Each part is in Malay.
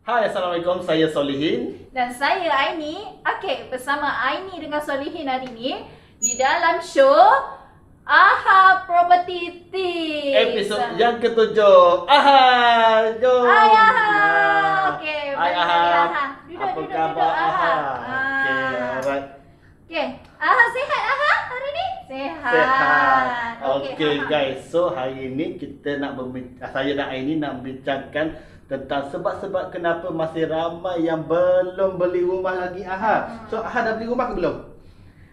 Hai, Assalamualaikum. Saya Solihin. Dan saya Aini. Okey, bersama Aini dengan Solihin hari ini di dalam show AHA Property Tips. Episod yang ke-7. AHA, jom. Hai AHA. Okey, Hai balik AHA. lagi AHA. Apa khabar AHA? Okey, alright. Okey, AHA sihat AHA hari ni? Sihat. Sehat. Okey, Okey AHA. guys, so hari ini kita nak saya dan Aini nak membincangkan tentang sebab-sebab kenapa masih ramai yang belum beli rumah lagi AHA. So AHA dah beli rumah ke belum?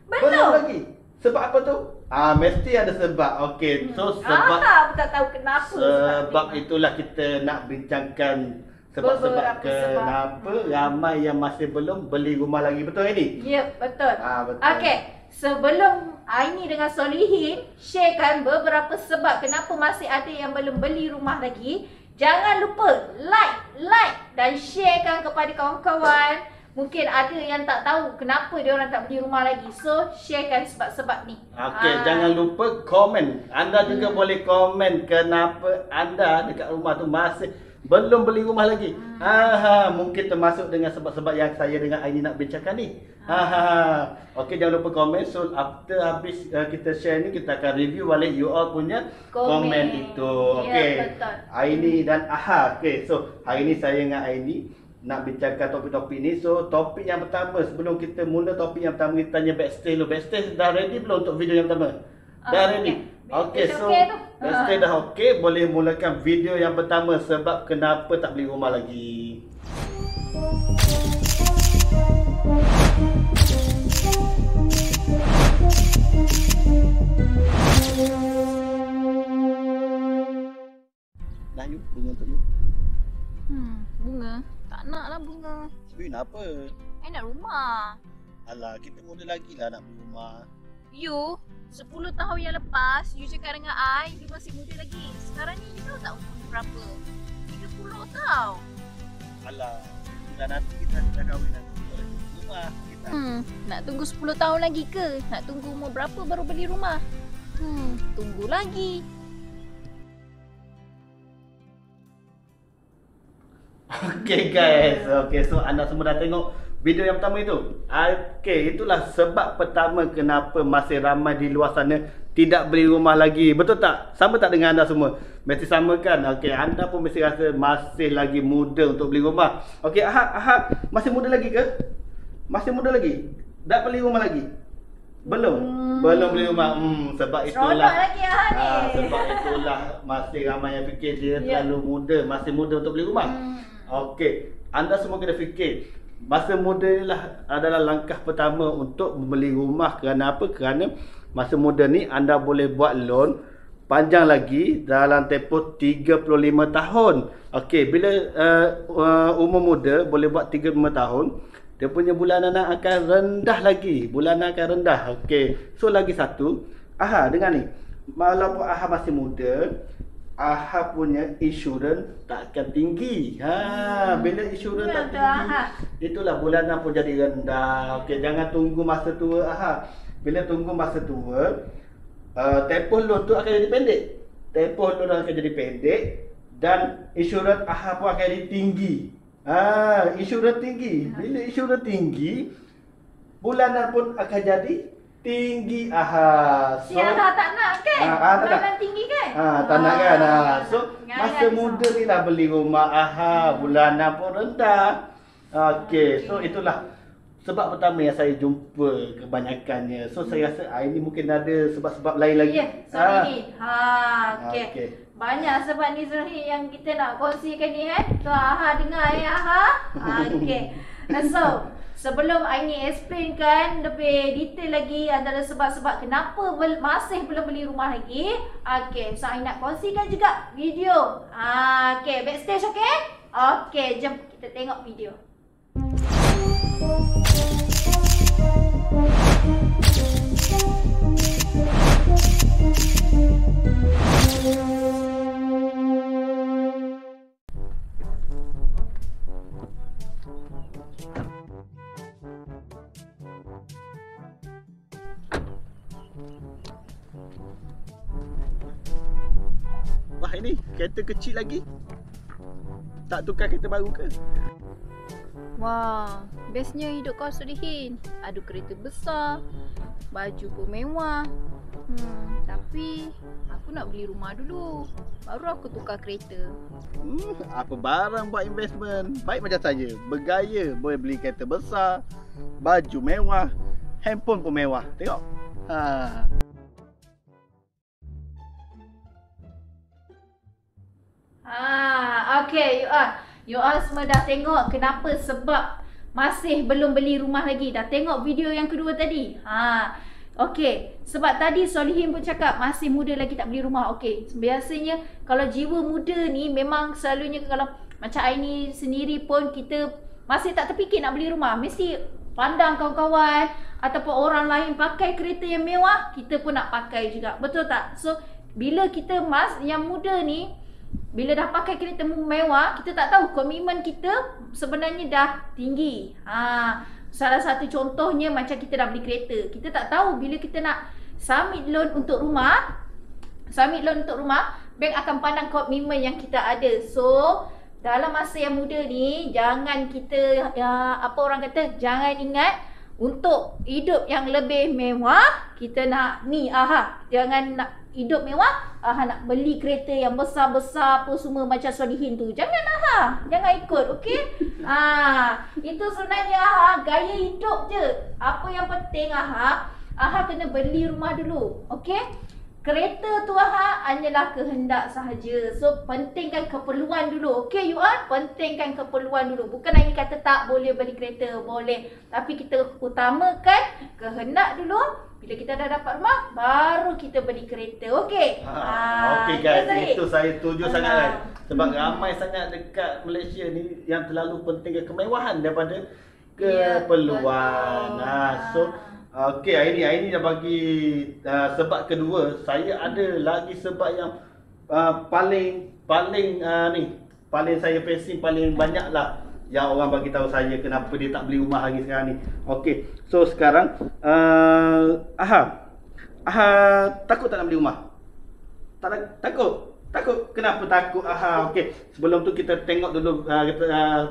Belum lagi. Sebab apa tu? Mesti ada sebab. Okey, so sebab AHA pun tak tahu kenapa sebab itulah kita nak bincangkan sebab-sebab Beberapa sebab. kenapa ramai yang masih belum beli rumah lagi. Betul ini? Ya, betul. Betul. Okey, sebelum Aini dengan Solihin sharekan beberapa sebab kenapa masih ada yang belum beli rumah lagi, jangan lupa like dan sharekan kepada kawan-kawan. Mungkin ada yang tak tahu kenapa dia orang tak beli rumah lagi. So, sharekan sebab-sebab ni. Okey, jangan lupa komen. Anda juga boleh komen kenapa anda dekat rumah tu masih belum beli rumah lagi. Mungkin termasuk dengan sebab-sebab yang saya dengan Aini nak bincangkan ni. Okey, jangan lupa komen. So after habis kita share ni, kita akan review balik you all punya komen itu. Okey. Ya, betul. Aini dan AHA. Okey, so hari ni saya dengan Aini nak bincangkan topik-topik ni. So topik yang pertama, sebelum kita mula topik yang pertama, kita tanya backstage dulu. Backstage dah ready belum untuk video yang pertama? Dah ready? Okey, so backstage dah okey. Boleh mulakan video yang pertama, sebab kenapa tak beli rumah lagi. Dah you, bunga untuk you. Bunga? Tak nak lah bunga. Tapi kenapa? I nak rumah. Alah, kita muda lagi lah nak beli rumah. You, 10 tahun yang lepas, you cakap dengan I, you masih muda lagi. Sekarang ni, you tahu tak umur berapa? 30 tau. Alah, dah nanti kita dah kahwin nanti boleh beli rumah kita. Nak tunggu 10 tahun lagi ke? Nak tunggu umur berapa baru beli rumah? Tunggu lagi. Okay guys, okay, so anda semua dah tengok video yang pertama itu. Okay, itulah sebab pertama kenapa masih ramai di luar sana tidak beli rumah lagi. Betul tak? Sama tak dengan anda semua? Mesti sama kan? Okay, anda pun mesti rasa masih lagi muda untuk beli rumah. Okay, Ahad masih muda lagi ke? Masih muda lagi? Tak beli rumah lagi? Belum? Belum beli rumah. Sebab itulah lagi Ahad ni. sebab itulah masih ramai yang fikir dia terlalu muda, masih muda untuk beli rumah. Okey, anda semua kena fikir masa muda inilah adalah langkah pertama untuk membeli rumah. Kerana apa? Kerana masa muda ni anda boleh buat loan panjang lagi dalam tempoh 35 tahun. Okey, bila umur muda boleh buat 35 tahun, dia punya bulanan akan rendah lagi. Bulanan akan rendah. Okey, so lagi satu, AHA dengar ni. Walaupun AHA masih muda, AHA punya insurans takkan tinggi. Bila insurans tak tinggi, itulah bulanan pun jadi rendah. Okey, jangan tunggu masa tua AHA. Bila tunggu masa tua, tempoh loan tu akan jadi pendek. Tempoh loan akan jadi pendek dan insurans AHA pun akan jadi tinggi. Insurans tinggi. Bila insurans tinggi, bulanan pun akan jadi tinggi AHA. So, Si AHA tak nak kan? tak nak. Bulanan tinggi kan? Tak nak kan? So masa muda ni lah beli rumah AHA, bulanan pun rendah. Okey, so itulah sebab pertama yang saya jumpa kebanyakannya. So saya rasa ini mungkin ada sebab-sebab lain lagi. Ya, Solihin. Okey. Okey. Banyak sebab ni Solihin yang kita nak kongsikan ni kan. So AHA dengar AHA. Okey. So sebelum Aini explainkan lebih detail lagi antara sebab-sebab kenapa masih belum beli rumah lagi. Okey, so Aini nak kongsikan juga video. Okey, backstage okey? Okey, jom kita tengok video. Wah, ini kereta kecil lagi. Tak tukar kereta baru ke? Wah, bestnya hidup kau Solihin. Ada kereta besar, baju pun mewah. Tapi aku nak beli rumah dulu. Baru aku tukar kereta. Apa barang buat investment? Baik macam saya, bergaya, boleh beli kereta besar, baju mewah, handphone pun mewah. Tengok. Okay, you all semua dah tengok kenapa sebab masih belum beli rumah lagi. Dah tengok video yang kedua tadi. Okay, sebab tadi Solihin pun cakap masih muda lagi tak beli rumah. Okay, biasanya kalau jiwa muda ni memang selalunya kalau macam Aini sendiri pun kita masih tak terfikir nak beli rumah. Mesti pandang kawan-kawan ataupun orang lain pakai kereta yang mewah, kita pun nak pakai juga. Betul tak? So, bila kita yang muda ni, bila dah pakai kereta mewah, kita tak tahu komitmen kita sebenarnya dah tinggi. Salah satu contohnya macam kita dah beli kereta. Kita tak tahu bila kita nak submit loan untuk rumah, bank akan pandang komitmen yang kita ada. So, dalam masa yang muda ni, jangan kita, jangan ingat untuk hidup yang lebih mewah, kita nak jangan nak hidup mewah, nak beli kereta yang besar-besar apa semua macam Solihin tu. Jangan jangan ikut, okey? Itu sebenarnya gaya hidup je. Apa yang penting kena beli rumah dulu, okey? Kereta tu hanyalah kehendak sahaja. So pentingkan keperluan dulu. Okay, you all pentingkan keperluan dulu. Bukan lagi kata tak boleh beli kereta, boleh. Tapi kita utamakan kehendak dulu. Bila kita dah dapat rumah, baru kita beli kereta. Okay? Okay guys, itu saya setuju sangat kan. Sebab ramai sangat dekat Malaysia ni yang terlalu pentingkan kemewahan daripada keperluan. So okey, ini dah bagi sebab kedua. Saya ada lagi sebab yang paling saya facing paling banyak lah yang orang bagi tahu saya kenapa dia tak beli rumah lagi sekarang ni. Okey, so sekarang takut tak nak beli rumah? Takut. Kenapa takut? Okey, sebelum tu kita tengok dulu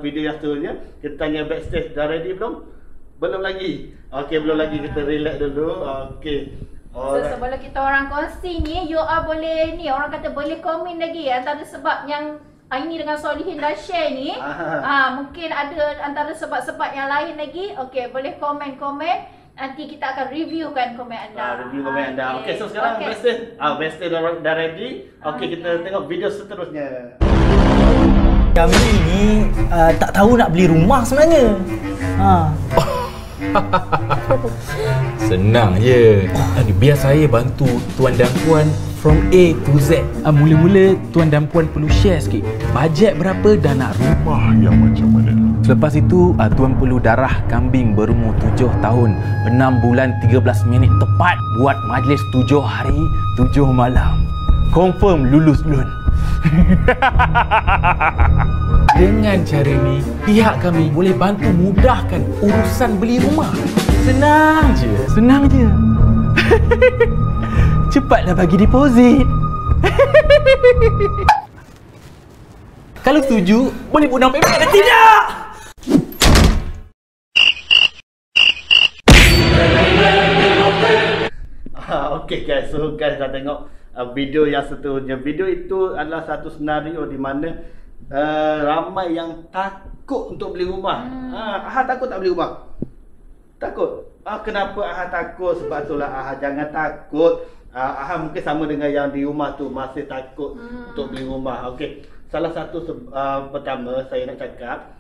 video yang seterusnya. Kita tanya backstage, dah ready belum? Belum lagi. Okey, belum lagi. Kita relax dulu. Okey. So sebelum kita orang kongsi ni, you all boleh orang kata boleh komen lagi antara sebab yang Aini dengan Solihin dah share ni. Mungkin ada antara sebab-sebab yang lain lagi. Okey, boleh komen-komen. Nanti kita akan reviewkan komen anda. Review komen anda. Okey, so sekarang backstage dah ready. Okey, kita tengok video seterusnya. Kami ni tak tahu nak beli rumah sebenarnya. Senang je. Biar saya bantu tuan dan puan from A to Z. Mula-mula tuan dan puan perlu share sikit. Bajet berapa dan nak rumah yang macam mana. Selepas itu tuan perlu darah kambing berumur 7 tahun 6 bulan 13 minit tepat buat majlis 7 hari 7 malam. Confirm lulus loan. Dengan cara ni, pihak kami boleh bantu mudahkan urusan beli rumah. Senang je. Cepatlah bagi deposit. Kalau setuju, boleh buat down payment atau tidak? Okay guys, so guys dah tengok video yang seterusnya. Video itu adalah satu senario di mana ramai yang takut untuk beli rumah. Takut tak beli rumah? Takut. Kenapa takut? Sebab itulah jangan takut. Mungkin sama dengan yang di rumah tu masih takut untuk beli rumah. Okey. Salah satu pertama saya nak cakap,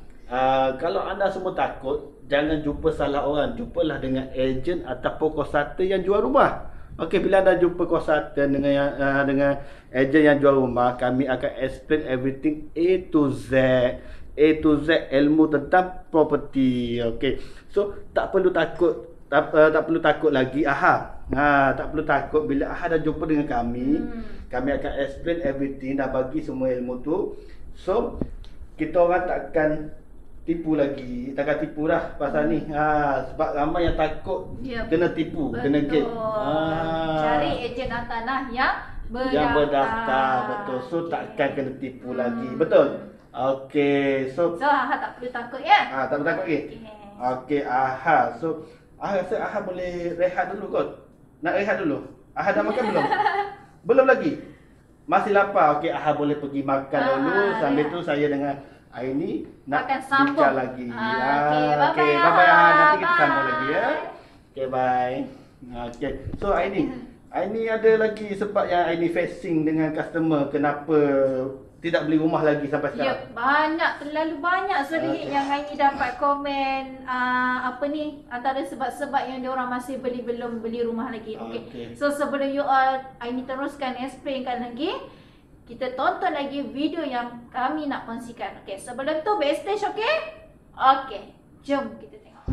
kalau anda semua takut, jangan jumpa salah orang. Jumpalah dengan ejen ataupun kuasa yang jual rumah. Okey, bila anda jumpa kuasa dengan ejen yang jual rumah, kami akan explain everything A to Z ilmu tentang property. Okey. So tak perlu takut, tak perlu takut lagi. Tak perlu takut bila dah jumpa dengan kami. Kami akan explain everything, dah bagi semua ilmu tu. So kita orang takkan tipu lagi. Takkan tipu dah pasal ni. Sebab ramai yang takut kena tipu, kena game. Cari ejen tanah yang berdaftar. Betul. So takkan kena tipu lagi. Betul. Okey, so So Aha tak perlu takut ya. tak bertakut lagi. Okey, Aha. So Aha rasa Aha boleh rehat dulu kot. Nak rehat dulu. Aha dah makan belum? Belum lagi. Masih lapar. Okey, Aha boleh pergi makan dulu. Sambil tu saya dengan Aini nak Akan sambung. bincang lagi. Okey, bye-bye, Okey, bye-bye Aha. Aha. Nanti kita Bye. sambung lagi ya. Okey, bye. Okey. So Aini ada lagi sebab yang Aini facing dengan customer kenapa tidak beli rumah lagi sampai Ya, sekarang. banyak, terlalu banyak Serihit yang Aini dapat komen antara sebab-sebab yang diorang masih belum beli rumah lagi. Okey. Okey. So sebelum you all Aini teruskan explainkan lagi, kita tonton lagi video yang kami nak kongsikan. Okey, sebelum tu backstage okey? Okey, jom kita tengok.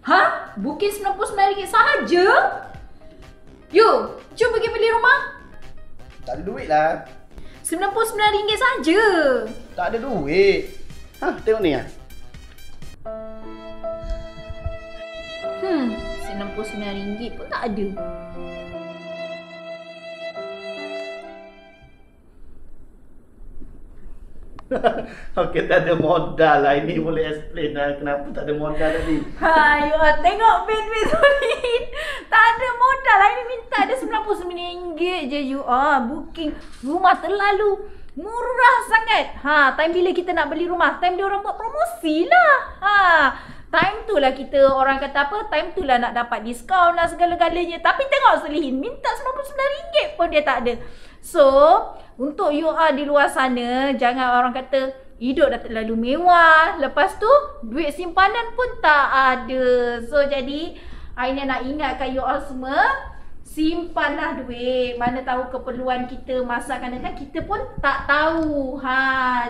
Hah? Booking RM99 sahaja? You, jom pergi beli rumah. Tak ada duit lah. RM99 sahaja. Tak ada duit. Tengok ni ah. RM99 pun tak ada. Okey, tak ada modal lah. Ini boleh explain lah kenapa tak ada modal tadi. You all tengok bin Solin. Tak ada modal lah. Ini minta ada RM99 je you all. Booking rumah terlalu murah sangat. Time bila kita nak beli rumah, time dia orang buat promosi lah. Time tu lah kita orang kata apa, time tu lah nak dapat diskaun lah segala-galanya. Tapi tengok Selihin, minta RM99 pun dia tak ada. So, untuk you all di luar sana, jangan orang kata hidup dah terlalu mewah, lepas tu duit simpanan pun tak ada. So, jadi Aina nak ingatkan you all semua, simpanlah duit. Mana tahu keperluan kita masa akan datang, kita pun tak tahu.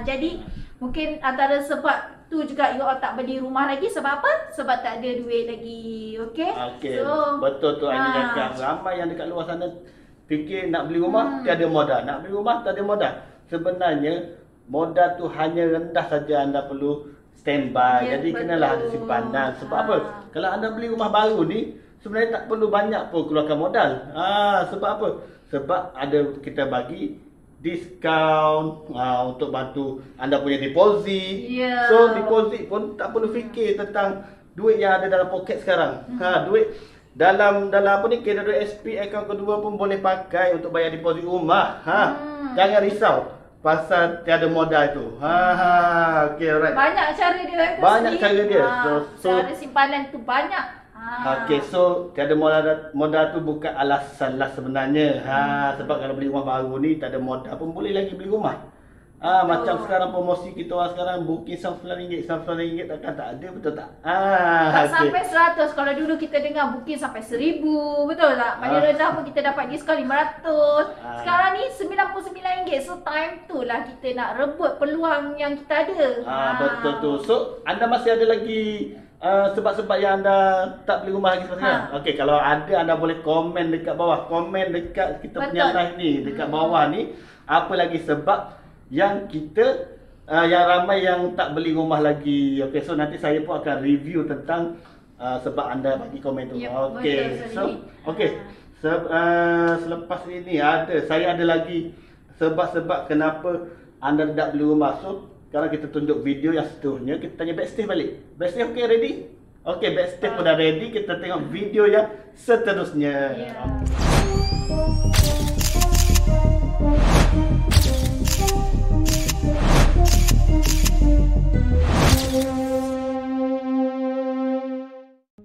Jadi mungkin antara sebab tu juga you all tak beli rumah lagi. Sebab apa? Sebab tak ada duit lagi. Okey? Okey, betul tu Aini cakap. Ramai yang dekat luar sana fikir nak beli rumah tiada modal, nak beli rumah tak ada modal. Sebenarnya modal tu hanya rendah saja, anda perlu standby. Ya, Jadi betul. kenalah ada simpanan. Sebab apa? Kalau anda beli rumah baru ni sebenarnya tak perlu banyak pun keluarkan modal. Sebab apa? Sebab ada kita bagi diskaun untuk bantu anda punya deposit. Ya. So deposit pun tak perlu fikir tentang duit yang ada dalam poket sekarang. Duit dalam apa ni, KWSP akaun kedua pun boleh pakai untuk bayar deposit rumah. Jangan risau pasal tiada modal tu. Okey, alright. Banyak cara dia. Banyak cara dia. So cara simpanan tu banyak. okey, so tiada modal tu bukan alasan lah sebenarnya. Sebab kalau beli rumah baru ni tak ada modal pun boleh lagi beli rumah. Macam sekarang promosi kita orang sekarang booking RM99 takkan tak ada, betul tak? Tak okey. sampai 100. Kalau dulu kita dengar booking sampai 1000, betul tak? Paling rendah pun kita dapat diskaun 500. Sekarang ni RM99. So time tu lah kita nak rebut peluang yang kita ada. Betul tu. So anda masih ada lagi sebab-sebab yang anda tak beli rumah lagi sebenarnya. Okey, kalau ada anda boleh komen dekat bawah. Komen dekat kita punya Betul. live ni, dekat bawah ni. Apa lagi sebab yang kita yang ramai yang tak beli rumah lagi. Okey, so nanti saya pun akan review tentang sebab anda bagi komen tu. Yep, Okey. betul, So Sari. selepas ini saya ada lagi sebab-sebab kenapa anda tidak beli rumah. So sekarang kita tunjuk video yang seterusnya. Kita tanya backstage balik. Backstage okey, ready? Okey, backstage pun dah ready. Kita tengok video yang seterusnya. Ya.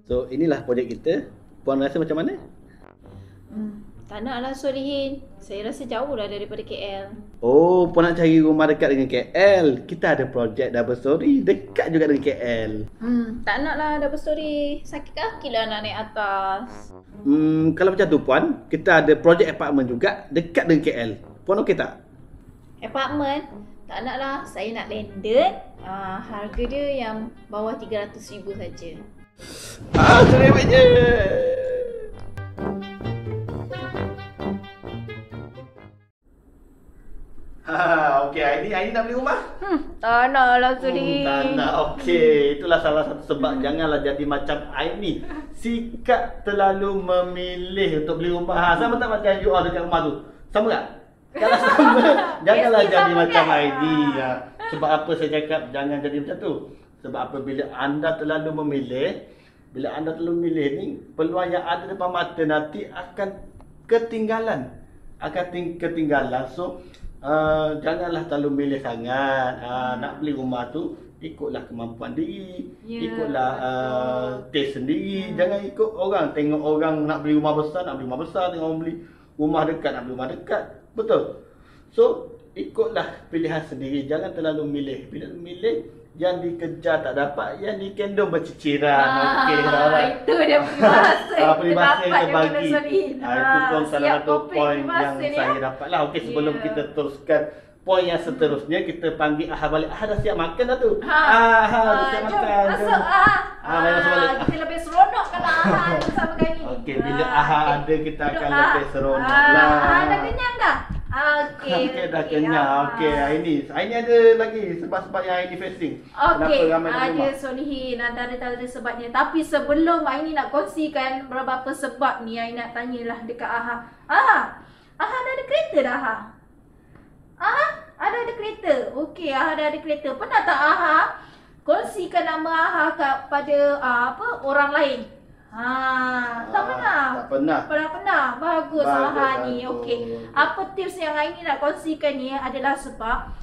So inilah projek kita. Puan rasa macam mana? Tak nak lah Solihin. Saya rasa jauh lah daripada KL. Oh, puan nak cari rumah dekat dengan KL. Kita ada projek Double Story dekat juga dengan KL. Tak nak lah double story. Sakit kaki lah nak naik atas. Kalau macam tu puan, kita ada projek apartment juga dekat dengan KL. Puan okey tak? Apartment? Tak nak lah. Saya nak landed. Harga dia yang bawah RM300,000 saja. Cerewet je. Okey, Aini nak beli rumah? Tak nak lah Solihin. Tak nak. Okey, itulah salah satu sebab janganlah jadi macam Aini. Sikap terlalu memilih untuk beli rumah. Sama tak macam you all dekat rumah tu? Sama tak? Kalau sama, janganlah Mesti jadi sama macam kan? Aini. Sebab apa saya cakap jangan jadi macam tu? Sebab apabila anda terlalu memilih, ni, peluang yang ada depan mata nanti akan ketinggalan. Ketinggalan. So, janganlah terlalu milih sangat. Nak beli rumah tu, ikutlah kemampuan diri. Ikutlah taste sendiri. Jangan ikut orang. Tengok orang nak beli rumah besar, Tengok orang beli rumah dekat, nak beli rumah dekat. Betul? So, ikutlah pilihan sendiri. Jangan terlalu milih. Bila milih, yang dikejar tak dapat, yang dikendong berciciran. Okey, alright. Itu dia peribahasa. Peribahasa yang kita bagi. Itu pun salah siap satu topik poin yang peribahasa ni, saya dapatlah. Okey, sebelum kita teruskan poin yang seterusnya, kita panggil Aha balik. Aha dah siap makan dah tu. Aha dah siap jom makan. masuk Aha. Masuk balik. Kita lebih seronok kalau Aha bersama kami. Okey, bila Aha ada, kita akan Duduk, lebih seronok lah. Aha dah kenyang dah? Okey. Okey, dah kenyang. Okey, Aini ada lagi sebab-sebab yang Aini facing. Okey, Kenapa ramai dalam ada rumah? Solihin, antara sebabnya. Tapi sebelum Aini nak kongsikan beberapa sebab ni, Aini nak tanyalah dekat Aha. Aha dah ada kereta dah Aha? Aha ada kereta? Okey, Aha dah ada kereta. Pernah tak Aha kongsikan nama Aha kepada orang lain? Tak pernah. Tak pernah. Pernah. Bagus Aha ni. bagus. Okey. Apa tips yang Aini nak kongsikan ni adalah sebab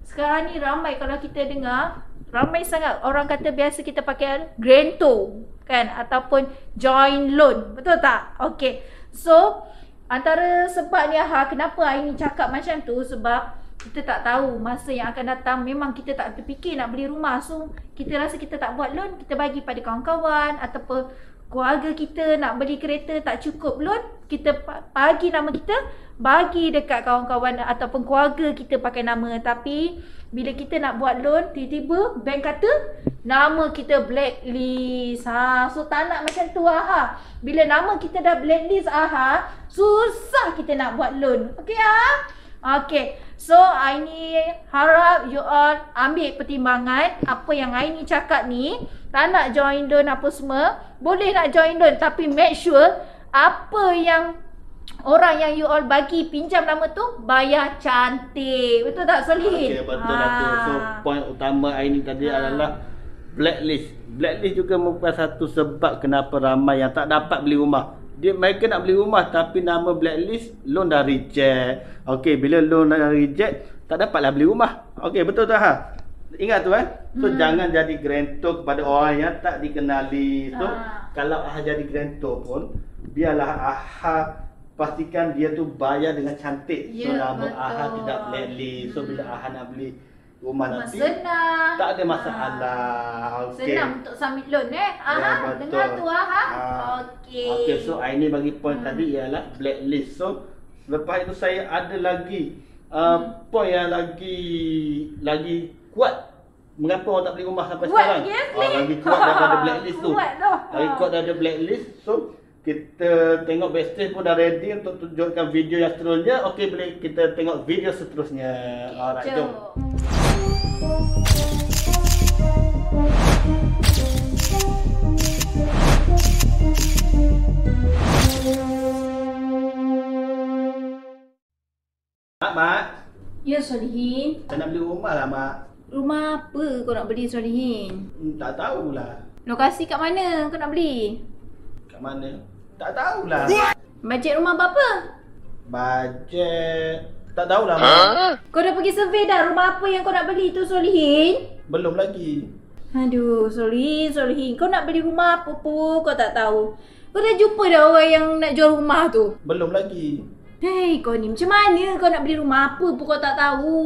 sekarang ni ramai, kalau kita dengar, ramai sangat orang kata biasa kita pakai grantor kan, ataupun joint loan. Betul tak? Okey. So, antara sebab ni kenapa Aini cakap macam tu, sebab kita tak tahu masa yang akan datang, memang kita tak terfikir nak beli rumah. So, kita rasa kita tak buat loan, kita bagi pada kawan-kawan ataupun keluarga kita nak beli kereta tak cukup loan, kita bagi nama kita, bagi dekat kawan-kawan ataupun keluarga kita pakai nama. Tapi bila kita nak buat loan, tiba-tiba bank kata nama kita blacklist. So tak nak macam tu Bila nama kita dah blacklist susah kita nak buat loan. Okey Okey. So Aini harap you all ambil pertimbangan apa yang Aini cakap ni. Tak nak join loan apa semua, boleh nak join loan, tapi make sure apa yang orang yang you all bagi pinjam nama tu bayar cantik. Betul tak Solihin? Okey, betul lah tu. So poin utama Aini tadi adalah blacklist. Blacklist juga merupakan satu sebab kenapa ramai yang tak dapat beli rumah. Mereka nak beli rumah tapi nama blacklist, loan dah reject. Okey, bila loan dah reject, tak dapatlah beli rumah. Okey, betul tak Ingat tu So jangan jadi grantor kepada orang yang tak dikenali. So kalau jadi grantor pun, biarlah pastikan dia tu bayar dengan cantik. So nama betul. tidak blacklist. So bila nak beli rumah nanti, senang. tak ada masalah. Okey. Senang untuk submit loan betul. dengar tu Okey. Okey, so Aini bagi point tadi ialah blacklist. So lepas itu saya ada lagi point yang lagi kuat. Mengapa orang tak beli rumah sampai sekarang? Lagi kuat daripada blacklist tu. Lagi kuat daripada blacklist. So kita tengok backstage pun dah ready untuk tunjukkan video yang seterusnya. Okey, boleh kita tengok video seterusnya. Alright, jom. Mak. Ya Solihin. Saya nak beli rumah lah, Mak. Rumah apa kau nak beli Solihin? Tak tahulah. Lokasi kat mana kau nak beli? Kat mana? Tak tahulah. Bajet rumah berapa? Bajet tak tahulah, Mak. Kau dah pergi survey dah rumah apa yang kau nak beli tu Solihin? Belum lagi. Aduh Solihin, kau nak beli rumah apa pun kau tak tahu. Kau dah jumpa dah orang yang nak jual rumah tu? Belum lagi. Hei, kau ni macam mana kau nak beli rumah apa pun kau tak tahu?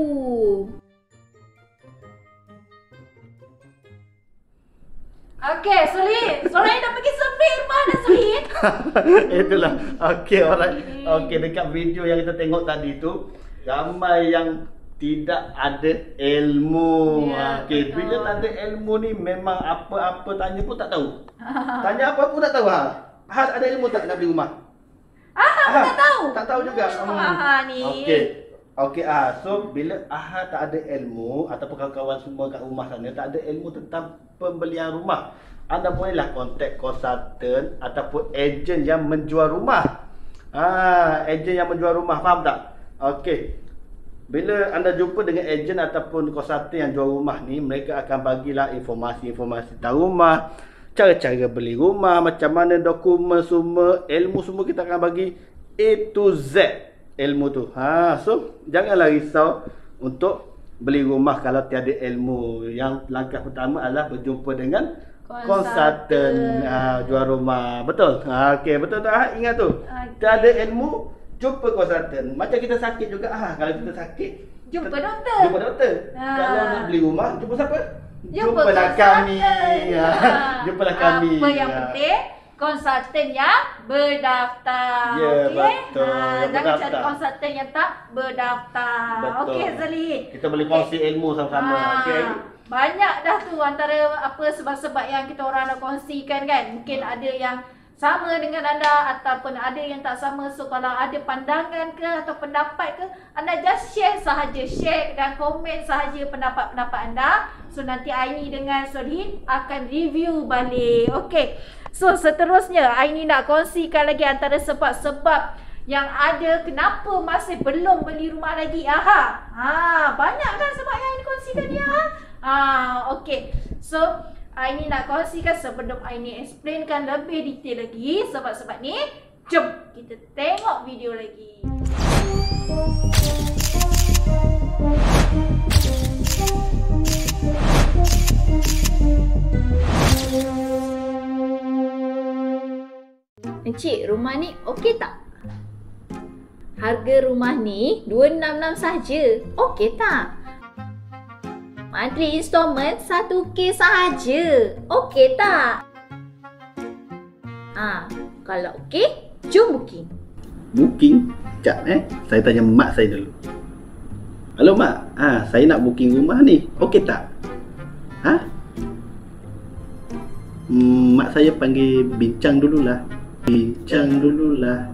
Okey, Solihin dah pergi survey rumah dah Solihin. Itulah. Okey, alright. Okey, dekat video yang kita tengok tadi tu, ramai yang tidak ada ilmu. Ya, Okey, betul. bila tak ada ilmu ni memang apa-apa tanya pun tak tahu. Tanya apa pun tak tahu. Ada ilmu tak nak beli rumah? Tak tahu. Tak tahu juga. Ni. Okey. Okey, so bila Aha tak ada ilmu ataupun kawan-kawan semua kat rumah sana tak ada ilmu tentang pembelian rumah, anda bolehlah kontak konsultan ataupun ejen yang menjual rumah. Ejen yang menjual rumah, faham tak? Okey. Bila anda jumpa dengan ejen ataupun konsultan yang jual rumah ni, mereka akan bagilah informasi-informasi tentang rumah, cara-cara beli rumah, macam mana dokumen semua, ilmu semua kita akan bagi A to Z. Ilmu tu. So janganlah risau untuk beli rumah kalau tiada ilmu. Yang langkah pertama adalah berjumpa dengan konsultan jual rumah. Betul? Okey, betul tak? Ingat tu. Tiada ilmu, jumpa konsultan. Macam kita sakit juga. Kalau kita sakit, Jumpa doktor. Jumpa doktor. Kalau nak beli rumah, jumpa siapa? Jumpalah kami. Jumpalah kami. Apa yang penting, konsultan yang berdaftar. Ya, Okey? betul. Yang Jangan berdaftar. cari konsultan yang tak berdaftar. Betul. Okey, Zalin. Kita boleh kongsi ilmu sama-sama. Okey. Banyak dah tu antara apa sebab-sebab yang kita orang nak kongsikan kan. Mungkin ada yang sama dengan anda ataupun ada yang tak sama. So kalau ada pandangan ke atau pendapat ke, anda just share sahaja, share dan komen sahaja pendapat-pendapat anda. So nanti Aini dengan Solihin akan review balik. Okey. So seterusnya Aini nak kongsikan lagi antara sebab-sebab yang ada kenapa masih belum beli rumah lagi. Banyak kan sebab yang Aini kongsikan ni. Okey. So Aini nak kongsikan sebelum Aini explainkan lebih detail lagi sebab-sebab ni. Jom kita tengok video lagi. Encik, rumah ni okey tak? Harga rumah ni 266 saja. Okey tak? Monthly installment 1K sahaja. Okey tak? Kalau okey, jom booking. Booking? Sekejap saya tanya mak saya dulu. Halo mak, saya nak booking rumah ni. Okey tak? Mak saya panggil bincang dululah. Bincang dululah.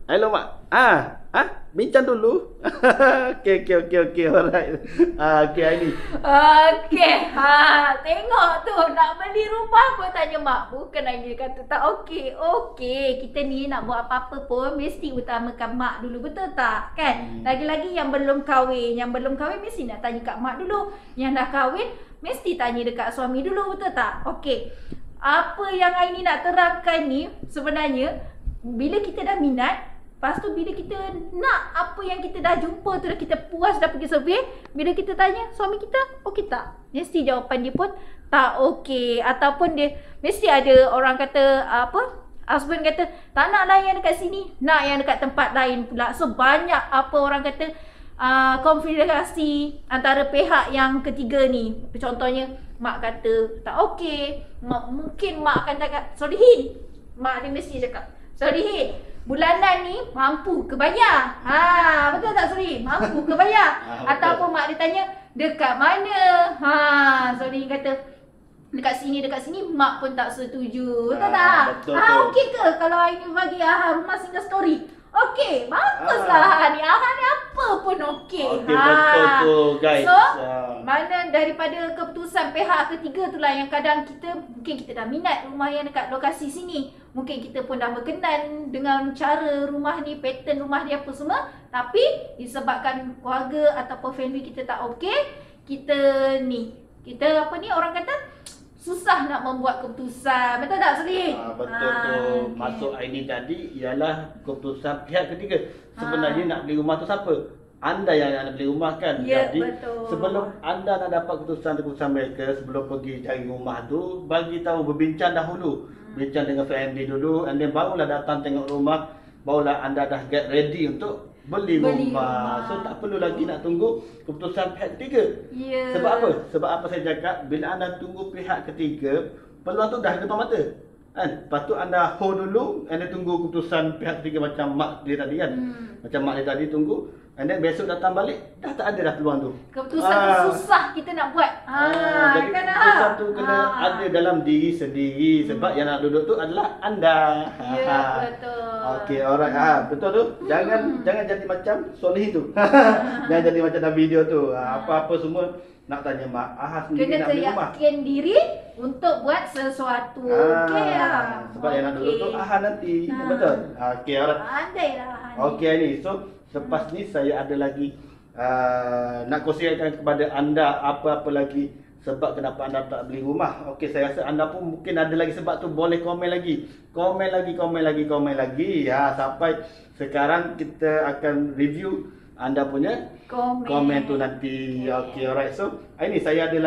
Hello mak. Bincang dulu. Okey, alright. Okey Aini. Okey. Tengok tu nak beli rumah pun tanya mak. Bukan Aini kata tak okey. Okey, kita ni nak buat apa-apa pun mesti utamakan mak dulu, betul tak? Kan? Lagi-lagi yang belum kahwin. Yang belum kahwin mesti nak tanya kat mak dulu. Yang dah kahwin mesti tanya dekat suami dulu, betul tak? Okey. Apa yang Aini nak terangkan ni sebenarnya bila kita dah minat, lepas tu bila kita nak apa yang kita dah jumpa tu, dah kita puas dah pergi survey, bila kita tanya suami kita okey tak, mesti jawapan dia pun tak okey. Ataupun dia mesti ada orang kata husband kata tak nak lah yang dekat sini, nak yang dekat tempat lain pula. So banyak orang kata konfederasi antara pihak yang ketiga ni. Contohnya mak kata tak okey, mungkin mak akan cakap Solihin, mak dia mesti cakap Solihin, bulanan ni mampu ke bayar? Betul tak Solihin? Mampu ke bayar? Ataupun mak dia tanya dekat mana? Solihin kata dekat sini, mak pun tak setuju. Betul tak? Betul. Okey ke kalau Aini bagi rumah single story? Okey, baguslah ni. Ni apa pun okey. Okey, betul tu guys. So, mana daripada keputusan pihak ketiga tu lah yang kadang mungkin kita dah minat rumah yang dekat lokasi sini. Mungkin kita pun dah berkenan dengan cara rumah ni, pattern rumah dia apa semua. Tapi disebabkan keluarga ataupun family kita tak okey, kita orang kata susah nak membuat keputusan. Betul tak Solihin? Betul tu. Masuk Aini tadi ialah keputusan pihak ketiga. Sebenarnya nak beli rumah tu siapa? Anda yang nak beli rumah kan? Ya, Jadi betul. sebelum anda nak dapat keputusan mereka, sebelum pergi cari rumah tu, bagi tahu, berbincang dahulu. Bincang dengan family dulu, and then barulah datang tengok rumah, barulah anda dah get ready untuk beli rumah. So tak perlu lagi nak tunggu keputusan pihak ketiga. Ya. Sebab apa? Sebab apa saya cakap, bila anda tunggu pihak ketiga, peluang tu dah di depan mata. Kan? Lepas tu anda hold dulu, anda tunggu keputusan pihak ketiga macam mak dia tadi kan. Macam mak dia tadi tunggu, And then besok datang balik, dah tak ada dah peluang tu. Keputusan tu susah kita nak buat. Jadi kan keputusan tu kena ada dalam diri sendiri. Sebab yang nak duduk tu adalah anda. Ya, betul. Okey, alright. Betul tu. Jangan jadi macam Solihin tu. Jangan jadi macam dalam video tu. Apa-apa semua nak tanya Mak Aha sendiri Kena nak beli rumah. yakin diri untuk buat sesuatu. Okey Sebab yang nak duduk tu Aha nanti. Betul? Okey, alright. Andailah Aha ni. Okey ni. So lepas ni saya ada lagi nak kongsikan kepada anda apa-apa lagi sebab kenapa anda tak beli rumah. Okey, saya rasa anda pun mungkin ada lagi sebab tu, boleh komen lagi. Komen lagi. Sampai sekarang kita akan review anda punya komen tu nanti. Okey, alright. So, ini saya ada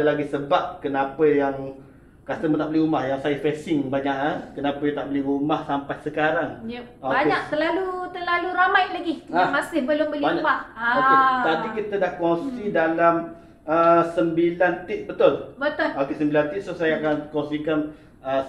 lagi sebab kenapa yang customer tak beli rumah, yang saya facing banyak kenapa dia tak beli rumah sampai sekarang. Yep. Banyak, terlalu ramai lagi yang masih belum beli rumah. Okey, tadi kita dah kongsi dalam 9 tip, betul? Betul. Okey, 9 tip. So saya akan kongsikan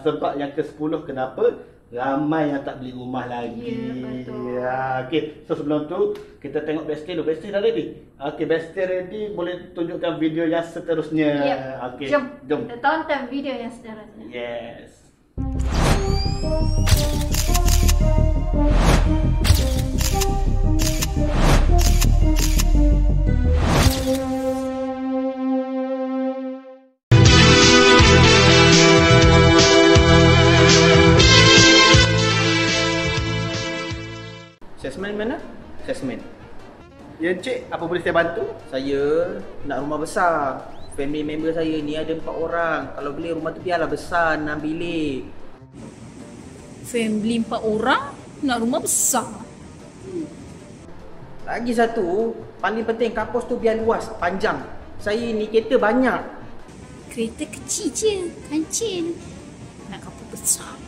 sebab yang ke-10 kenapa ramai yang tak beli rumah lagi. Ya, betul. Okey, so sebelum tu kita tengok Besti dulu. Besti dah ready? Okey, Besti ready, boleh tunjukkan video yang seterusnya. Yep. Okey, Jom kita tonton video yang seterusnya. Yes. Salesman mana? Salesman. Ya, Encik, apa boleh saya bantu? Saya nak rumah besar. Family member saya ni ada 4 orang. Kalau beli rumah tu biarlah besar, 6 bilik. Family 4 orang nak rumah besar. Lagi satu, paling penting kampus tu biar luas, panjang. Saya ni kereta banyak. Kereta kecil je, kancil. Nak kapal besar.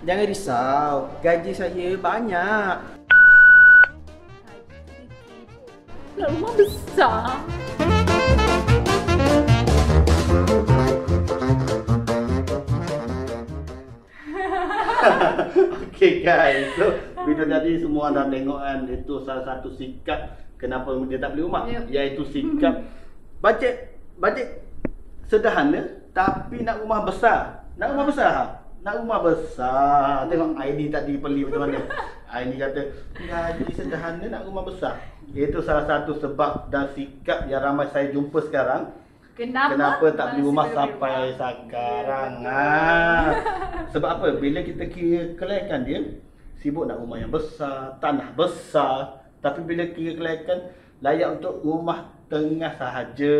Jangan risau, gaji saya banyak. Nak rumah besar. Okay guys, so video tadi semua anda tengok kan, itu salah satu sikap kenapa dia tak beli rumah. Iaitu sikap bajet sederhana tapi nak rumah besar. Nak rumah besar. Tengok Aini tadi beli macam mana. Aini kata gaji sederhana nak rumah besar. Itu salah satu sebab dan sikap yang ramai saya jumpa sekarang. Kenapa tak beli rumah sampai sekarang? Sebab apa? Bila kita kira kelayakan dia, sibuk nak rumah yang besar, tanah besar. Tapi bila kira kelayakan, layak untuk rumah tengah sahaja.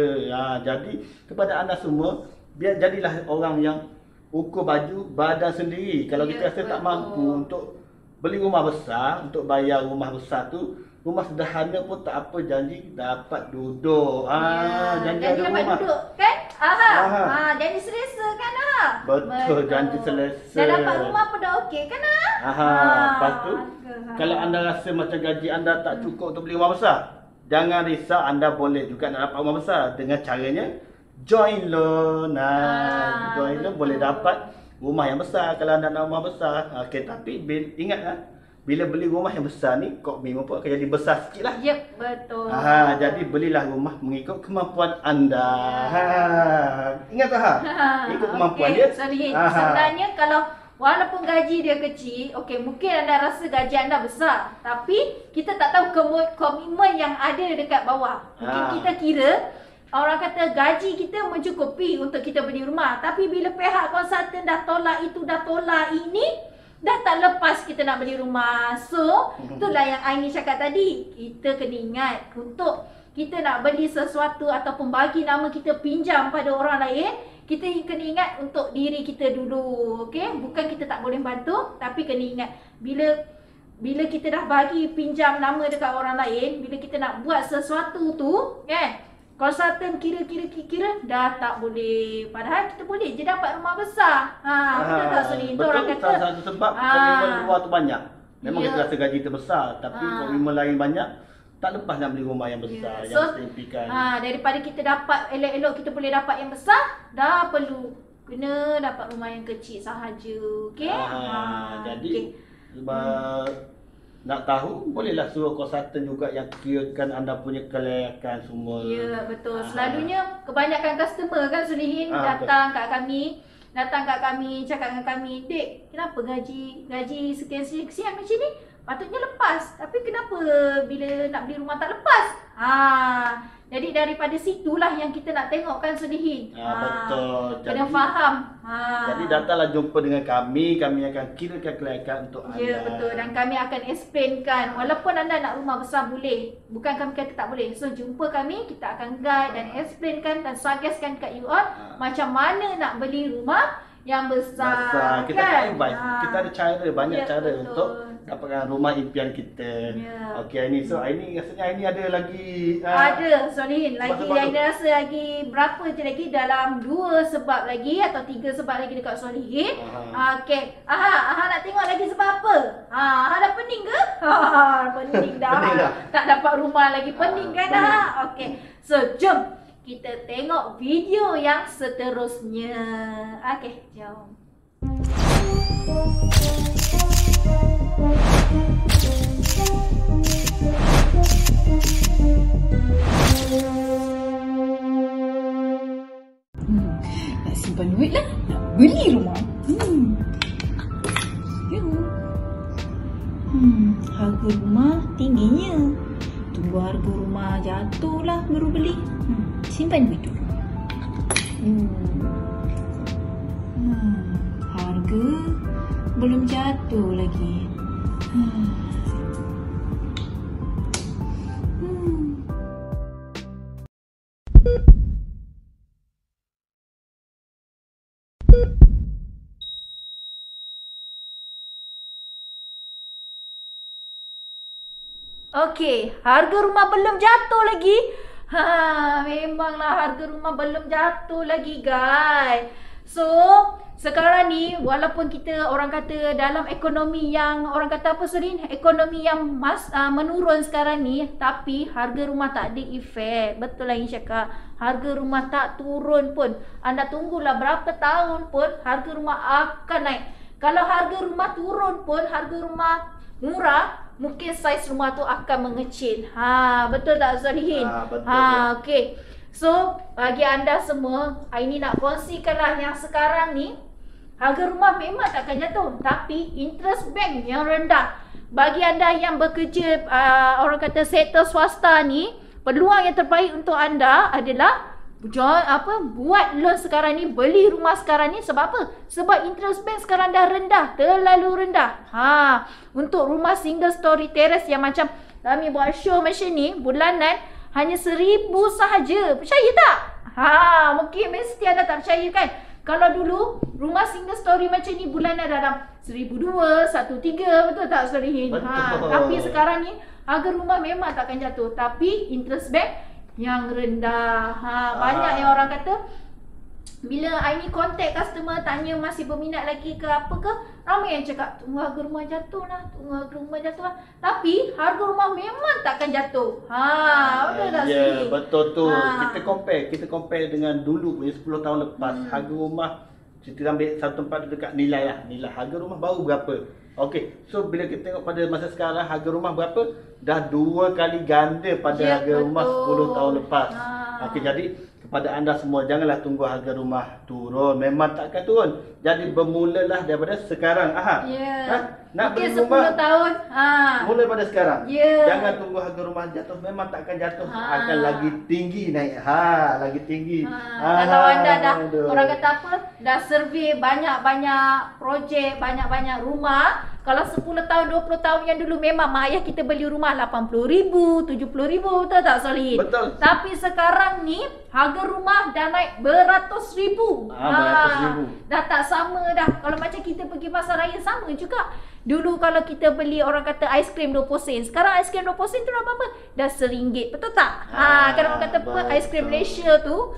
Jadi kepada anda semua, biar jadilah orang yang ukur baju badan sendiri. Kalau kita rasa tak mampu untuk beli rumah besar, untuk bayar rumah besar tu, rumah sederhana pun tak apa, janji dapat duduk. Janji ada dapat rumah. duduk kan? Janji selesa kan? Betul, janji selesa. Dah dapat rumah pun dah okey kan? Lepas tu, kalau anda rasa macam gaji anda tak cukup untuk beli rumah besar, jangan risau, anda boleh juga nak dapat rumah besar dengan caranya join loan. Join loan boleh dapat rumah yang besar kalau anda nak rumah besar. Okey, tapi ingat bila beli rumah yang besar ni, komitmen pun akan jadi besar sikit lah. Yep, betul. Jadi belilah rumah mengikut kemampuan anda. Ingat tak? Ikut kemampuan dia. Sebenarnya kalau walaupun gaji dia kecil, mungkin anda rasa gaji anda besar, tapi kita tak tahu komitmen yang ada dekat bawah. Mungkin kita kira orang kata gaji kita mencukupi untuk kita beli rumah, tapi bila pihak konsultan dah tolak itu, dah tolak ini, dah tak lepas kita nak beli rumah. So, itulah yang Aini cakap tadi. Kita kena ingat untuk kita nak beli sesuatu ataupun bagi nama kita pinjam pada orang lain, kita kena ingat untuk diri kita dulu. Bukan kita tak boleh bantu, tapi kena ingat bila kita dah bagi pinjam nama dekat orang lain, bila kita nak buat sesuatu tu, konsultan kira dah tak boleh. Padahal kita boleh je dapat rumah besar. Betul tak Suri? Betul, orang kata salah satu sebab komitmen luar tu banyak. Memang kita rasa gaji kita besar, tapi komitmen lain banyak, tak lepas nak beli rumah yang besar, yang kita impikan. Daripada kita dapat elok-elok kita boleh dapat yang besar, dah perlu kena dapat rumah yang kecil sahaja. Okey? Jadi nak tahu, bolehlah suruh konsultan juga yang kirakan anda punya kelayakan semua. Ya, betul. Selalunya kebanyakan customer kan Sulihin datang kat kami, cakap dengan kami, "Dek, kenapa gaji sekian macam ni? Patutnya lepas. Tapi kenapa bila nak beli rumah tak lepas?" Jadi daripada situlah yang kita nak tengok kan Sulihin. Betul. Kena faham. Jadi datanglah jumpa dengan kami akan kirakan kelayakan untuk anda. Ya, betul. Dan kami akan explainkan. Walaupun anda nak rumah besar boleh. Bukan kami kata tak boleh. So, jumpa kami, kita akan guide dan explainkan dan suggestkan kat you all macam mana nak beli rumah yang besar. Kita kan? akan advice. Kita ada cara, banyak cara betul. untuk dapatkan rumah impian kita. Okey, Aini. So, Aini rasanya Aini ada lagi ada Solihin lagi sebab-sebab yang rasa lagi berapa je lagi dalam 2 sebab lagi atau 3 sebab lagi dekat Solihin. Okey. Aha nak tengok lagi sebab apa? Aha dah pening ke? Pening dah. Pening dah. Tak dapat rumah lagi pening kan dah. Okey. So jom kita tengok video yang seterusnya. Okey, jom. Nak simpan duit lah. Nak beli rumah. Harga rumah tingginya. Tunggu harga rumah jatuh lah baru beli. Simpan duit dulu. Harga belum jatuh lagi. Okey, harga rumah belum jatuh lagi. Memanglah harga rumah belum jatuh lagi, guys. So, sekarang ni walaupun kita orang kata dalam ekonomi yang orang kata apa Surin? Ekonomi yang menurun sekarang ni, tapi harga rumah tak ada efek. Betul lah Ain cakap. Harga rumah tak turun pun. Anda tunggulah berapa tahun pun harga rumah akan naik. Kalau harga rumah turun pun, harga rumah murah, mungkin saiz rumah tu akan mengecil. Betul tak Solihin? Betul. Okey. So, bagi anda semua, ini nak kongsikanlah yang sekarang ni harga rumah memang takkan jatuh, tapi interest bank yang rendah. Bagi anda yang bekerja orang kata sektor swasta ni, peluang yang terbaik untuk anda adalah buat loan sekarang ni, beli rumah sekarang ni. Sebab apa? Sebab interest bank sekarang dah rendah, terlalu rendah. Untuk rumah single story terrace yang macam kami buat show macam ni, bulanan hanya 1,000 sahaja. Percaya tak? Mungkin mesti anda tak percaya kan? Kalau dulu rumah single story macam ni bulanan dalam 1,200, 1,300, betul tak Solihin? Tapi sekarang ni harga rumah memang takkan jatuh, tapi interest bank yang rendah. Banyak yang orang kata bila Aini contact customer tanya masih berminat lagi ke apa ke, ramai yang cakap tunggu harga rumah jatuh lah, tunggu harga rumah jatuh lah. Tapi harga rumah memang takkan jatuh. Betul tak Ya, Sri? betul tu. Kita compare dengan dulu punya 10 tahun lepas. Harga rumah, kita ambil satu tempat dekat nilai lah. Nilai harga rumah baru berapa. Okey, so bila kita tengok pada masa sekarang, harga rumah berapa? Dah 2 kali ganda pada harga rumah 10 tahun lepas. Okey, jadi kepada anda semua, janganlah tunggu harga rumah turun. Memang takkan turun. Jadi bermulalah daripada sekarang. Nak Mungkin beli rumah 10 tahun. mula pada sekarang. Ya. Jangan tunggu harga rumah jatuh. Memang takkan jatuh. Akan lagi tinggi naik. Lagi tinggi. Kalau anda dah orang kata apa, dah survey banyak-banyak projek, banyak-banyak rumah. Kalau 10 tahun, 20 tahun yang dulu memang mak ayah kita beli rumah 80,000, 70,000, betul tak Solih? Betul. Tapi sekarang ni harga rumah dah naik beratus ribu. Beratus ribu. Dah tak sama dah. Kalau macam kita pergi pasar raya sama juga. Dulu kalau kita beli orang kata aiskrim 20 sen. Sekarang aiskrim 20 sen tu dah berapa? Dah RM1, betul tak? Kalau orang kata apa, aiskrim Malaysia tu,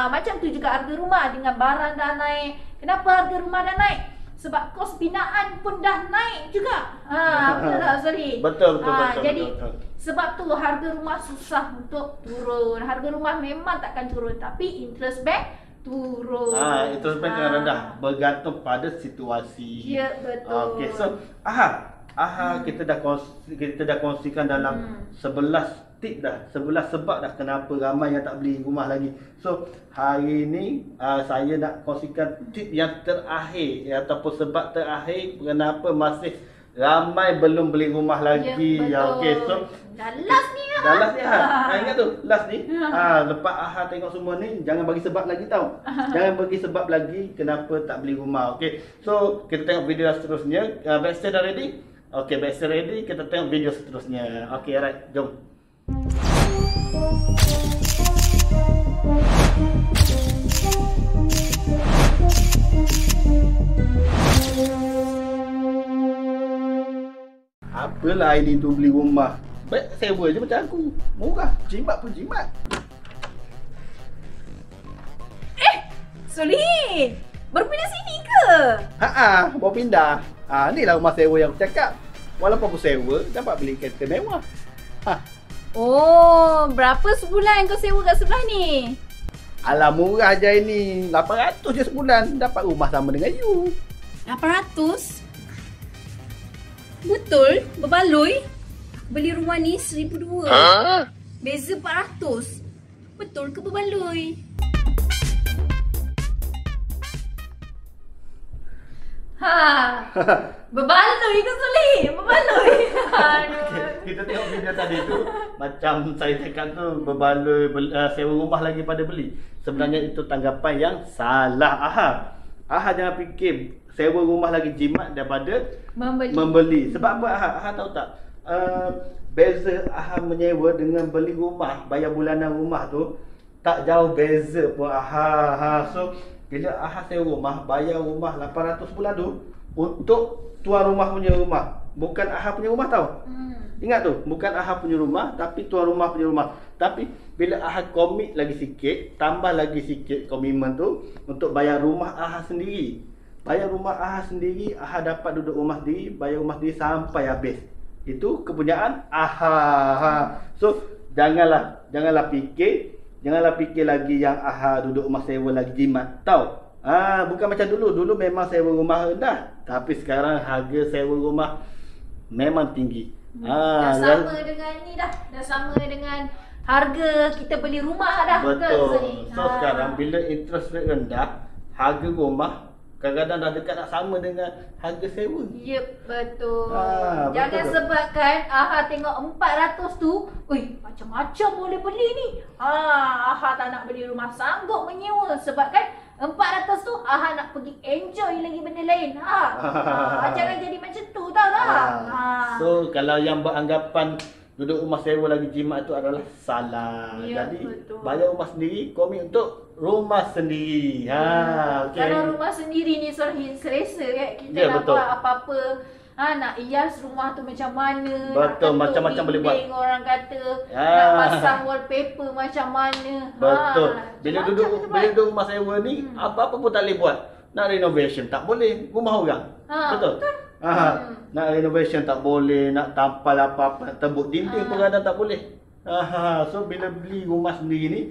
macam tu juga harga rumah dengan barang dah naik. Kenapa harga rumah dah naik? Sebab kos binaan pun dah naik juga. Betul tak Zali? Betul. Jadi betul. sebab tu harga rumah susah untuk turun. Harga rumah memang takkan turun, tapi interest bank turun. Interest bank yang rendah bergantung pada situasi. Ya, betul. Okey, so kita dah kongsikan dalam 11 tip dah, 11 sebab dah kenapa ramai yang tak beli rumah lagi. So hari ni saya nak kongsikan tip yang terakhir ataupun sebab terakhir kenapa masih ramai belum beli rumah lagi. Ya, betul. Okey, so Dah last ni lah. dah last ni ingat tu, last ni. Lepas Aha tengok semua ni, jangan bagi sebab lagi tau. Jangan bagi sebab lagi kenapa tak beli rumah. Okey. So kita tengok video seterusnya. Baxter dah ready? Okey, Baxter ready. Kita tengok video seterusnya. Okey, alright, jom. Apalah ini tu beli rumah. Baik sewa je macam aku. Murah. Jimat pun jimat. Solihin, baru pindah sini ke? Baru pindah. Ni lah rumah sewa yang aku cakap. Walaupun aku sewa, dapat beli kereta mewah. Oh, berapa sebulan kau sewa kat sebelah ni? Alah murah je ini. 800 je sebulan. Dapat rumah sama dengan you. 800? Betul? Berbaloi? Beli rumah ni 1,200. Beza 400. Betul ke berbaloi? Berbaloi ke Solihin? Berbaloi. Kita tengok video tadi tu, macam saya cakap tu, berbaloi sewa rumah lagi pada beli. Sebenarnya itu tanggapan yang salah. Aha jangan fikir sewa rumah lagi jimat daripada membeli. Sebab apa Aha tahu tak? Beza Aha menyewa dengan beli rumah, bayar bulanan rumah tu tak jauh beza pun So bila Aha sewa rumah, bayar rumah 800 bulan tu untuk tuan rumah punya rumah. Bukan Aha punya rumah tau. Ingat tu, bukan Aha punya rumah tapi tuan rumah punya rumah. Tapi bila Aha komit lagi sikit, tambah lagi sikit komitmen tu untuk bayar rumah Aha sendiri. Bayar rumah Aha sendiri, Aha dapat duduk rumah sendiri, bayar rumah sendiri sampai habis. Itu kepunyaan Aha. So janganlah fikir lagi yang Aha duduk rumah sewa lagi jimat. Tahu? Bukan macam dulu. Dulu memang sewa rumah rendah, tapi sekarang harga sewa rumah memang tinggi. Dah sama dengan ni dah. Dah sama dengan harga kita beli rumah dah. Betul. So sekarang bila interest rate rendah, harga rumah kadang-kadang dah dekat nak sama dengan harga sewa. Yep, betul. Betul. Jangan sebabkan Aha tengok 400 tu, macam-macam boleh beli ni. Aha tak nak beli rumah, sanggup menyewa. Sebab kan 400 tu Aha nak pergi enjoy lagi benda lain. Jangan jadi macam tu tau tak? So kalau yang beranggapan duduk rumah sewa lagi jimat tu adalah salah. Ya, Jadi betul. bayar rumah sendiri, komit untuk rumah sendiri. Okay. Kalau rumah sendiri ni Solihin selesa kan. Kita Ya, nak betul. buat apa-apa. Nak hias rumah tu macam mana. Betul, nak macam-macam boleh buat. Orang kata nak pasang wallpaper macam mana. Betul. Bila macam-macam kita buat. duduk rumah sewa ni, apa-apa pun tak boleh buat. Nak renovation tak boleh, rumah orang. Betul. Nak renovation tak boleh, nak tampal apa-apa, nak tembok dinding pun kadang tak boleh. So bila beli rumah sendiri ni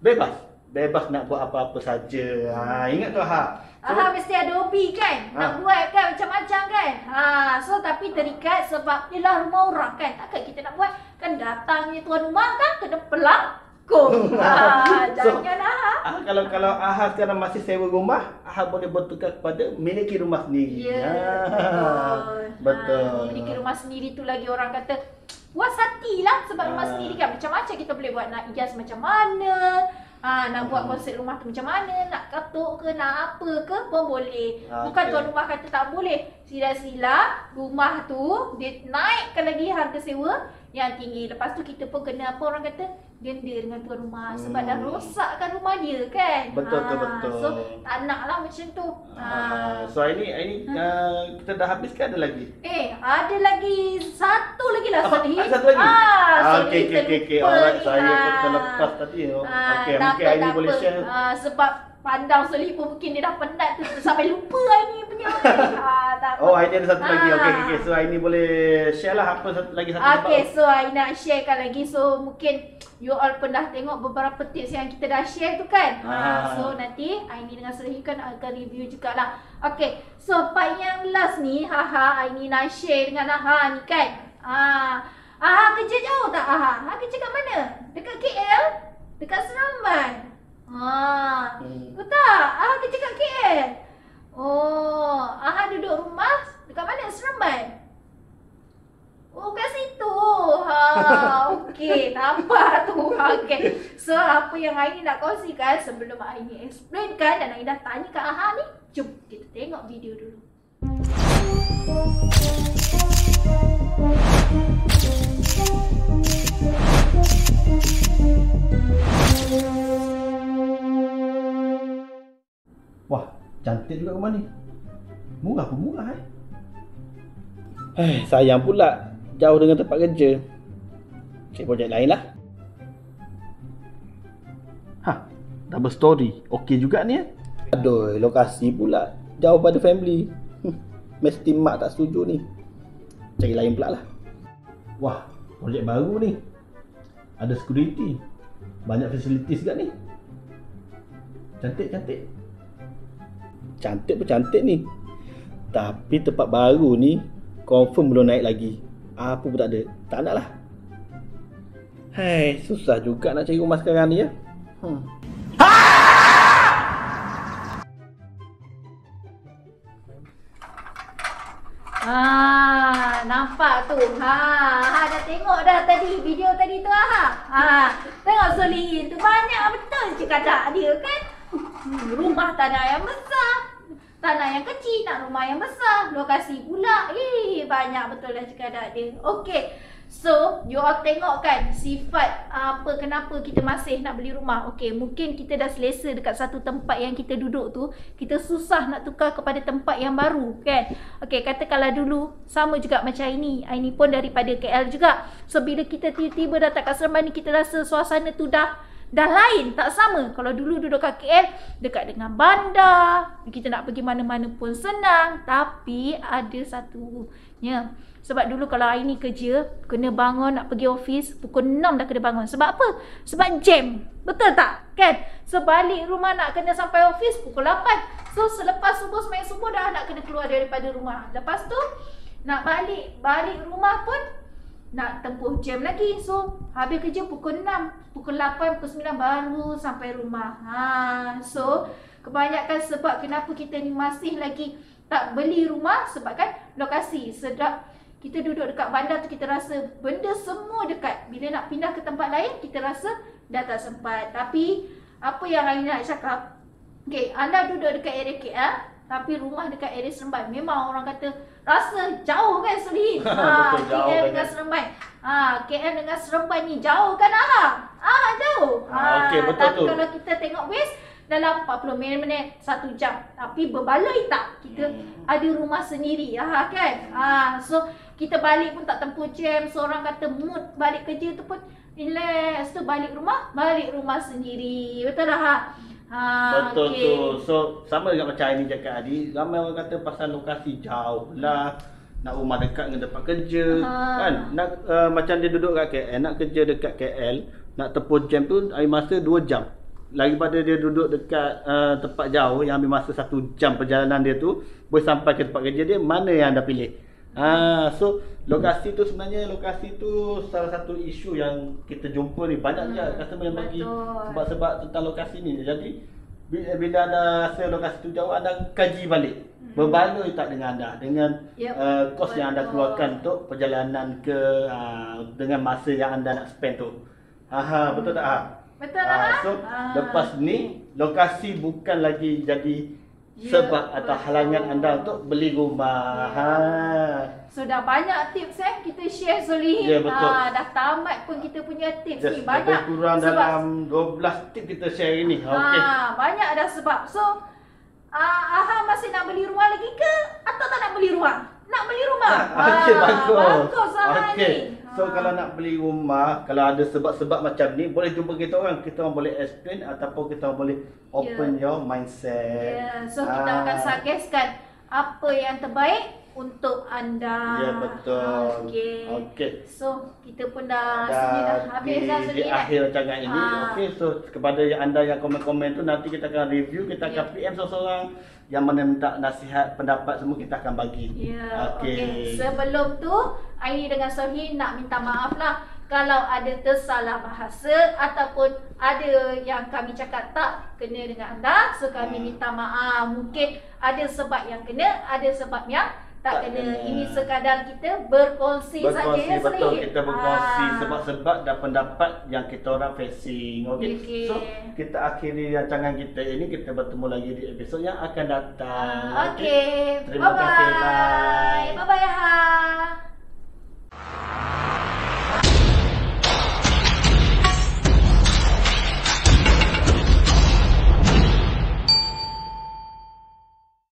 bebas nak buat apa-apa saja. Ingat tu Mesti ada hobi kan. Nak buat kan macam-macam kan. So tapi terikat sebab ialah rumah orang kan. Takkan kita nak buat kan, datangnya tuan rumah kan kena pelakon. Jangan Kalau Aha sekarang masih sewa rumah, Aha boleh bertukar kepada miliki rumah sendiri. Ya, betul. Miliki rumah sendiri tu lagi orang kata puas hati lah. Sebab rumah sendiri kan macam-macam kita boleh buat. Nak hias macam mana, nak buat konsep rumah tu macam mana, nak katuk ke, nak apa ke pun boleh. Bukan tuan rumah kata tak boleh. Sila-sila rumah tu dia naikkan lagi harga sewa yang tinggi. Lepas tu kita pun kena apa orang kata, denda dengan tuan rumah. Sebab dah rosakkan rumah dia kan. Betul. So tak nak lah macam tu. So ini kita dah habis ke ada lagi? Ada lagi satu lagi lah Solihin. Satu lagi? Okey. Solihin Alright, terlupa saya ni. pun terlepas tadi. Okey, Tak mungkin ini apa. boleh share. Sebab pandang Solihin pun mungkin dia dah penat tu sampai lupa Aini punya. Tak apa. Oh, Aini ada satu lagi. Okey. So Aini boleh share lah apa lagi satu tempat. Okay, so Aini nak sharekan lagi. So mungkin you all pernah tengok beberapa tips yang kita dah share tu kan. So nanti Aini dengan Solihin kan akan review jugalah. Okay, so part yang last ni Aini nak share dengan ni kan. Kerja jauh tak kerja kat mana? Dekat KL? Dekat Seramban? Betul tak? Kerja kat KL? Oh, duduk rumah dekat mana? Seramban? Oh, kat situ. Okey, nampak tu. Okey. So, apa yang Aini nak kongsikan sebelum Aini explainkan dan Aini dah tanya kat ni, jom kita tengok video dulu. Wah, cantik juga rumah ni. Murah pun murah sayang pula jauh dengan tempat kerja. Cek projek lain lah. Double story. Okey juga ni. Aduh, lokasi pula jauh pada family. Mesti mak tak setuju ni. Cari lain pula lah. Wah, projek baru ni. Ada security. Banyak facilities juga ni. Cantik. Cantik pun cantik ni. Tapi tempat baru ni confirm belum naik lagi. Apa pun tak ada. Tak nak lah. Susah juga nak cari rumah sekarang ni ya. Nampak tu. Dah tengok dah tadi video tadi tu tengok Solihin tu banyak betul cakap dia kan. Rumah tanah yang besar, tanah yang kecil nak rumah yang besar, lokasi pula banyak betul lah cakap dia. Okey. So, you all tengok kan sifat kenapa kita masih nak beli rumah. Okey, mungkin kita dah selesa dekat satu tempat yang kita duduk tu, kita susah nak tukar kepada tempat yang baru kan. Okey, katakanlah dulu sama juga macam Aini pun daripada KL juga. So, bila kita tiba-tiba datang kat Seramban ni, kita rasa suasana tu dah lain, tak sama. Kalau dulu duduk kat KL, dekat dengan bandar, kita nak pergi mana-mana pun senang. Tapi ada satunya. Sebab dulu kalau Aini kerja, kena bangun nak pergi office, pukul 6 dah kena bangun. Sebab apa? Sebab jam. Betul tak? Kan? So balik rumah nak kena sampai office pukul 8. So selepas sembahyang subuh dah nak kena keluar daripada rumah. Lepas tu nak balik rumah pun nak tempuh jam lagi. So habis kerja pukul 6, pukul 8, pukul 9 baru sampai rumah. So kebanyakan sebab kenapa kita ni masih lagi tak beli rumah, sebab kan lokasi. Sedap kita duduk dekat bandar tu, kita rasa benda semua dekat. Bila nak pindah ke tempat lain, kita rasa dah tak sempat. Tapi apa yang Aini nak cakap, anda duduk dekat area KL, tapi rumah dekat area Seramban, memang orang kata rasa jauh kan Solihin? Betul, jauh KL dengan Seramban. KL dengan Seramban ni jauh kan jauh. Okey, betul tapi tu. kalau kita tengok Waze dalam 40 minit 1 jam. Tapi berbaloi tak? Kita ada rumah sendiri kan? So kita balik pun tak tempuh jam. So orang kata mood balik kerja tu pun relax. Tu balik rumah sendiri. Betul tak? Betul tu. So sama juga macam Aini cakap tadi, ramai orang kata pasal lokasi jauh lah, nak rumah dekat dengan tempat kerja kan. Nak macam dia duduk kat KL, nak kerja dekat KL, nak tempuh jam tu masa 2 jam. Daripada dia duduk dekat tempat jauh yang ambil masa 1 jam perjalanan dia tu, boleh sampai ke tempat kerja dia, mana yang anda pilih? So lokasi tu sebenarnya salah satu isu yang kita jumpa ni. Banyak je customer yang bagi sebab tentang lokasi ni. Jadi bila anda rasa lokasi tu jauh, anda kaji balik. Berbaloi tak dengan anda, dengan kos yang anda keluarkan untuk perjalanan ke dengan masa yang anda nak spend tu. Betul tak? Betul lah. So lepas ni lokasi bukan lagi jadi sebab atau halangan anda untuk beli rumah. So dah banyak tips kita share Solihin. Ya, betul. Dah tamat pun kita punya tips ni banyak. Lebih kurang dalam 12 tips kita share ni. Banyak dah sebab. So masih nak beli rumah lagi ke atau tak nak beli rumah? Nak beli rumah. Okey, bagus. Bagus ni. So kalau nak beli rumah, kalau ada sebab-sebab macam ni, boleh jumpa kita orang. Kita orang boleh explain ataupun kita orang boleh open your mindset. So kita akan suggestkan apa yang terbaik untuk anda. Ya, betul. Okey. So kita pun dah habis dah di akhir rancangan ini. Okey, so kepada anda yang komen-komen tu, nanti kita akan review, kita akan PM seseorang yang mana minta nasihat, pendapat semua kita akan bagi. Okey. Sebelum tu, Aini dengan Sohi nak minta maaf lah kalau ada tersalah bahasa ataupun ada yang kami cakap tak kena dengan anda. So kami minta maaf. Mungkin ada sebab yang kena, ada sebab yang tak kena. Ini sekadar kita berkongsi saja ya, betul. Kita berkongsi sebab-sebab dan pendapat yang kita orang facing. Okey. So kita akhiri rancangan kita ini. Kita bertemu lagi di episod yang akan datang. Okey. Terima kasih. Bye. Bye bye.